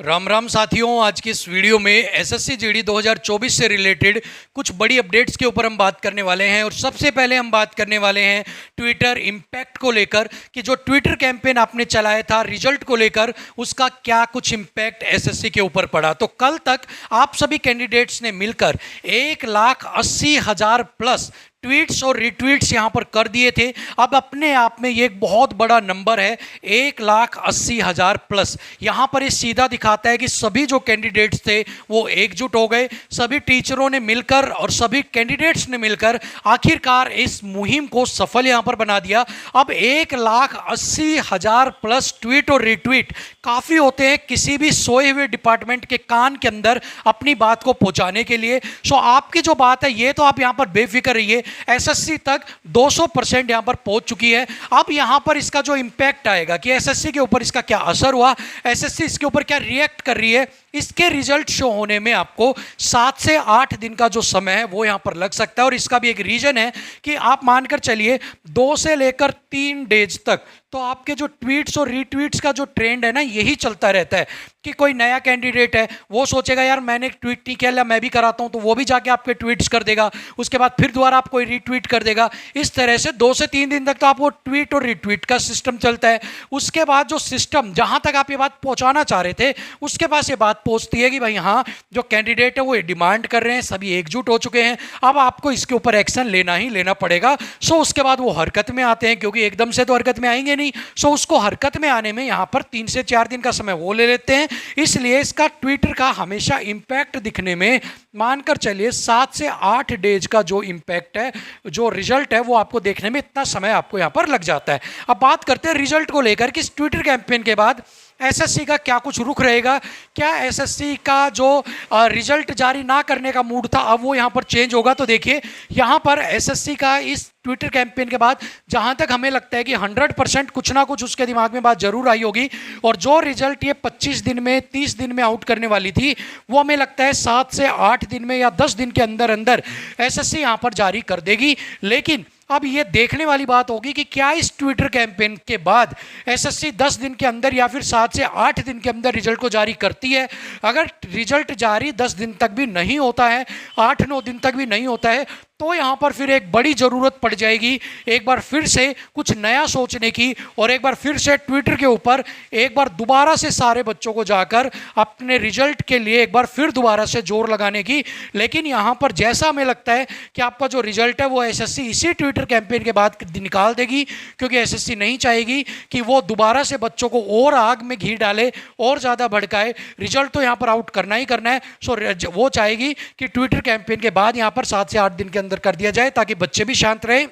राम राम साथियों, आज की इस वीडियो में एसएससी जीडी 2024 से रिलेटेड कुछ बड़ी अपडेट्स के ऊपर हम बात करने वाले हैं। और सबसे पहले हम बात करने वाले हैं ट्विटर इम्पैक्ट को लेकर कि जो ट्विटर कैंपेन आपने चलाया था रिजल्ट को लेकर, उसका क्या कुछ इम्पैक्ट एसएससी के ऊपर पड़ा। तो कल तक आप सभी कैंडिडेट्स ने मिलकर 1,80,000 प्लस ट्वीट्स और रिट्वीट्स यहां पर कर दिए थे। अब अपने आप में ये एक बहुत बड़ा नंबर है, 1,80,000 प्लस। यहां पर ये सीधा दिखाता है कि सभी जो कैंडिडेट्स थे वो एकजुट हो गए, सभी टीचरों ने मिलकर और सभी कैंडिडेट्स ने मिलकर आखिरकार इस मुहिम को सफल यहां पर बना दिया। अब 1,80,000 प्लस ट्वीट और रिट्वीट काफ़ी होते हैं किसी भी सोए हुए डिपार्टमेंट के कान के अंदर अपनी बात को पहुंचाने के लिए। सो आपकी जो बात है ये तो आप यहां पर बेफिक्र रहिए, एसएससी तक 200% यहां पर पहुंच चुकी है। अब यहां पर इसका जो इंपैक्ट आएगा कि एसएससी के ऊपर इसका क्या असर हुआ, एसएससी इसके ऊपर क्या रिएक्ट कर रही है, इसके रिजल्ट शो होने में आपको 7 से 8 दिन का जो समय है वो यहां पर लग सकता है। और इसका भी एक रीजन है कि आप मानकर चलिए 2 से लेकर 3 डेज तक तो आपके जो ट्वीट्स और रीट्वीट्स का जो ट्रेंड है ना, यही चलता रहता है कि कोई नया कैंडिडेट है वो सोचेगा यार मैंने ट्वीट नहीं किया, मैं भी कराता हूं, तो वो भी जाके आपके ट्वीट्स कर देगा, उसके बाद फिर दोबारा आप कोई रीट्वीट कर देगा। इस तरह से 2 से 3 दिन तक तो आपको ट्वीट और रीट्वीट का सिस्टम चलता है। उसके बाद जो सिस्टम जहां तक आप ये बात पहुंचाना चाह रहे थे उसके पास ये बात पहुंचती है कि भाई हाँ, जो कैंडिडेट है वो डिमांड कर रहे हैं, सभी एकजुट हो चुके हैं, अब आपको इसके ऊपर एक्शन लेना ही लेना पड़ेगा। सो उसके बाद वो हरकत में आते हैं, क्योंकि एकदम से तो हरकत में आएंगे नहीं। सो उसको हरकत में आने में यहां पर 3 से 4 दिन का समय वो ले लेते हैं। इसलिए इसका ट्विटर का हमेशा इंपैक्ट दिखने में मानकर चलिए 7 से 8 डेज का जो इंपैक्ट है, जो रिजल्ट है वो आपको देखने में इतना समय आपको यहां पर लग जाता है। अब बात करते हैं रिजल्ट को लेकर कि इस ट्विटर कैंपेन के बाद एसएससी का क्या कुछ रुख रहेगा। क्या एसएससी का जो रिजल्ट जारी ना करने का मूड था अब वो यहां पर चेंज होगा। तो देखिए यहां पर एसएससी का इस ट्विटर कैंपेन के बाद जहां तक हमें लगता है कि 100% कुछ ना कुछ उसके दिमाग में बात जरूर आई होगी, और जो रिजल्ट ये 25 दिन में 30 दिन में आउट करने वाली थी वो हमें लगता है 7 से 8 दिन में या 10 दिन के अंदर अंदर एसएससी यहां पर जारी कर देगी। लेकिन अब ये देखने वाली बात होगी कि क्या इस ट्विटर कैंपेन के बाद एसएससी 10 दिन के अंदर या फिर 7 से 8 दिन के अंदर रिजल्ट को जारी करती है। अगर रिजल्ट जारी 10 दिन तक भी नहीं होता है, 8-9 दिन तक भी नहीं होता है, तो यहां पर फिर एक बड़ी जरूरत पड़ जाएगी एक बार फिर से कुछ नया सोचने की, और एक बार फिर से ट्विटर के ऊपर एक बार दोबारा से सारे बच्चों को जाकर अपने रिजल्ट के लिए एक बार फिर दोबारा से जोर लगाने की। लेकिन यहां पर जैसा हमें लगता है कि आपका जो रिजल्ट है वो एसएससी इसी ट्विटर कैंपेन के बाद निकाल देगी, क्योंकि एसएससी नहीं चाहेगी कि वो दोबारा से बच्चों को और आग में घी डाले और ज़्यादा भड़काए। रिजल्ट तो यहाँ पर आउट करना ही करना है। सो वो चाहेगी कि ट्विटर कैंपेन के बाद यहाँ पर 7 से 8 दिन के अंदर कर दिया जाए, ताकि बच्चे भी शांत रहें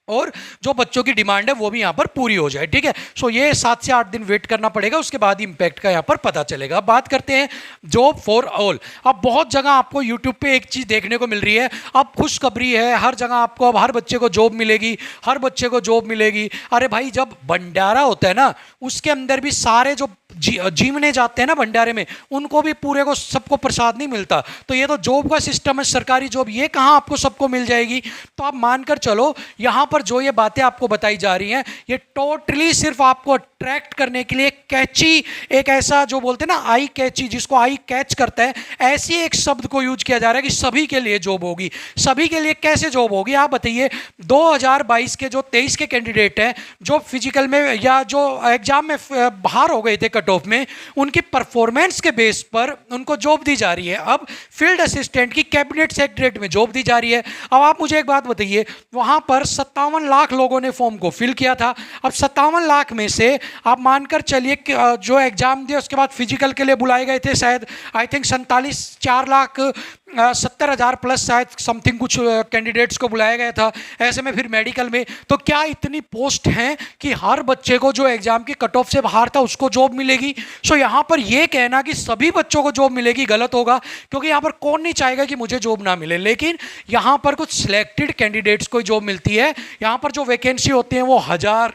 और जो बच्चों की डिमांड है वो भी यहां पर पूरी हो जाए। ठीक है, सो ये 7 से 8 दिन वेट करना पड़ेगा, उसके बाद इंपैक्ट का यहां पर पता चलेगा। अब बात करते हैं जॉब फॉर ऑल। अब बहुत जगह आपको यूट्यूब पे एक चीज देखने को मिल रही है, अब खुशखबरी है, हर जगह आपको अब हर बच्चे को जॉब मिलेगी, हर बच्चे को जॉब मिलेगी। अरे भाई, जब भंडारा होता है ना उसके अंदर भी सारे जो जीवने जाते हैं ना भंडारे में, उनको भी पूरे को सबको प्रसाद नहीं मिलता। तो ये तो जॉब का सिस्टम है, सरकारी जॉब, ये कहां आपको सबको मिल जाएगी। तो आप मानकर चलो यहां पर जो ये बातें आपको बताई जा रही हैं ये टोटली सिर्फ आपको अट्रैक्ट करने के लिए कैची, एक ऐसा जो बोलते हैं ना आई कैची, जिसको आई कैच करता है, ऐसी एक शब्द को यूज किया जा रहा है कि सभी के लिए जॉब होगी। सभी के लिए कैसे जॉब होगी आप बताइए। 2022 के जो 23 के कैंडिडेट हैं जो फिजिकल में या जो एग्जाम में बाहर हो गए थे कट ऑफ में, उनकी परफॉर्मेंस के बेस पर उनको जॉब दी जा रही है। अब फील्ड असिस्टेंट की कैबिनेट सेक्रेटरीट में जॉब दी जा रही है। अब आप मुझे एक बात बताइए, वहां पर 57 लाख लोगों ने फॉर्म को फिल किया था। अब 57 लाख में से आप मानकर चलिए जो एग्जाम दिए उसके बाद फिजिकल के लिए बुलाए गए थे शायद आई थिंक 4,70,000 प्लस शायद समथिंग कुछ कैंडिडेट्स को बुलाया गया था। ऐसे में फिर मेडिकल में तो क्या इतनी पोस्ट हैं कि हर बच्चे को जो एग्जाम की कट ऑफ से बाहर था उसको जॉब मिलेगी। सो यहाँ पर यह कहना कि सभी बच्चों को जॉब मिलेगी गलत होगा, क्योंकि यहाँ पर कौन नहीं चाहेगा कि मुझे जॉब ना मिले। लेकिन यहाँ पर कुछ सिलेक्टेड कैंडिडेट्स को जॉब मिलती है। यहाँ पर जो वैकेंसी होती है वो 1000,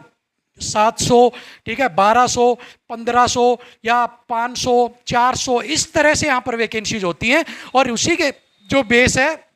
700, ठीक है, 1200, 1500 या 500, 400, इस तरह से यहाँ पर वैकेंसीज होती हैं, और उसी के जो बेस है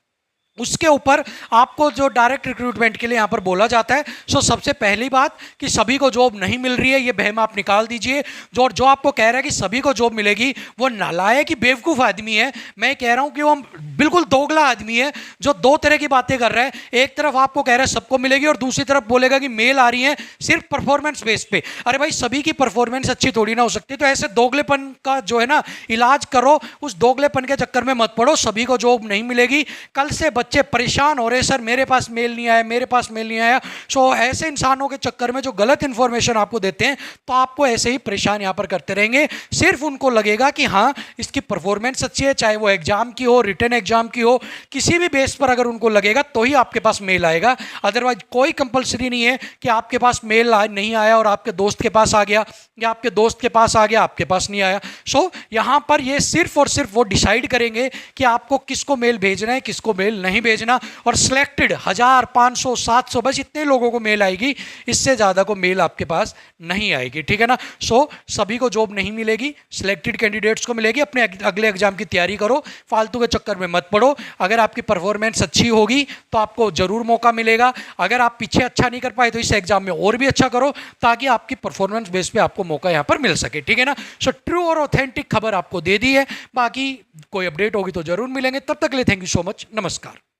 उसके ऊपर आपको जो डायरेक्ट रिक्रूटमेंट के लिए यहाँ पर बोला जाता है। सो सबसे पहली बात कि सभी को जॉब नहीं मिल रही है, ये बहम आप निकाल दीजिए। जो आपको कह रहा है कि सभी को जॉब मिलेगी, वो नालायक की बेवकूफ़ आदमी है। मैं कह रहा हूँ कि वो बिल्कुल दोगला आदमी है जो दो तरह की बातें कर रहा है। एक तरफ आपको कह रहा है सबको मिलेगी और दूसरी तरफ बोलेगा कि मेल आ रही है सिर्फ परफॉर्मेंस बेस पे। अरे भाई, सभी की परफॉर्मेंस अच्छी थोड़ी ना हो सकती। तो ऐसे दोगलेपन का जो है ना इलाज करो, उस दोगलेपन के चक्कर में मत पड़ो। सभी को जॉब नहीं मिलेगी। कल से बच्चे परेशान हो रहे, सर मेरे पास मेल नहीं आया, मेरे पास मेल नहीं आया। सो ऐसे इंसानों के चक्कर में जो गलत इंफॉर्मेशन आपको देते हैं, तो आपको ऐसे ही परेशान यहां पर करते रहेंगे। सिर्फ उनको लगेगा कि हाँ इसकी परफॉर्मेंस अच्छी है, चाहे वो एग्जाम की हो, रिटन एग्जाम की हो, किसी भी बेस पर अगर उनको लगेगा तो ही आपके पास मेल आएगा। अदरवाइज कोई कंपलसरी नहीं है कि आपके पास मेल नहीं आया और आपके दोस्त के पास आ गया, या आपके दोस्त के पास आ गया आपके पास नहीं आया। सो यहां पर ये सिर्फ और सिर्फ वो डिसाइड करेंगे कि आपको किसको मेल भेजना है, किसको मेल नहीं भेजना। और सिलेक्टेड 1000, 500, 700 बस इतने लोगों को मेल आएगी, इससे ज़्यादा को मेल आपके पास नहीं आएगी। ठीक है ना। सो सभी को जॉब नहीं मिलेगी, सिलेक्टेड कैंडिडेट्स को मिलेगी। अपने अगले एग्जाम की तैयारी करो, फालतू के चक्कर में मत पड़ो। अगर आपकी परफॉर्मेंस अच्छी होगी तो आपको जरूर मौका मिलेगा। अगर आप पीछे अच्छा नहीं कर पाए तो इस एग्जाम में और भी अच्छा करो, ताकि आपकी परफॉर्मेंस बेस पे आपको मौका यहाँ पर मिल सके। ठीक है ना। सो ट्रू और ऑथेंटिक खबर आपको दे दी है। बाकी कोई अपडेट होगी तो जरूर मिलेंगे। तब तक के लिए थैंक यू सो मच। नमस्कार।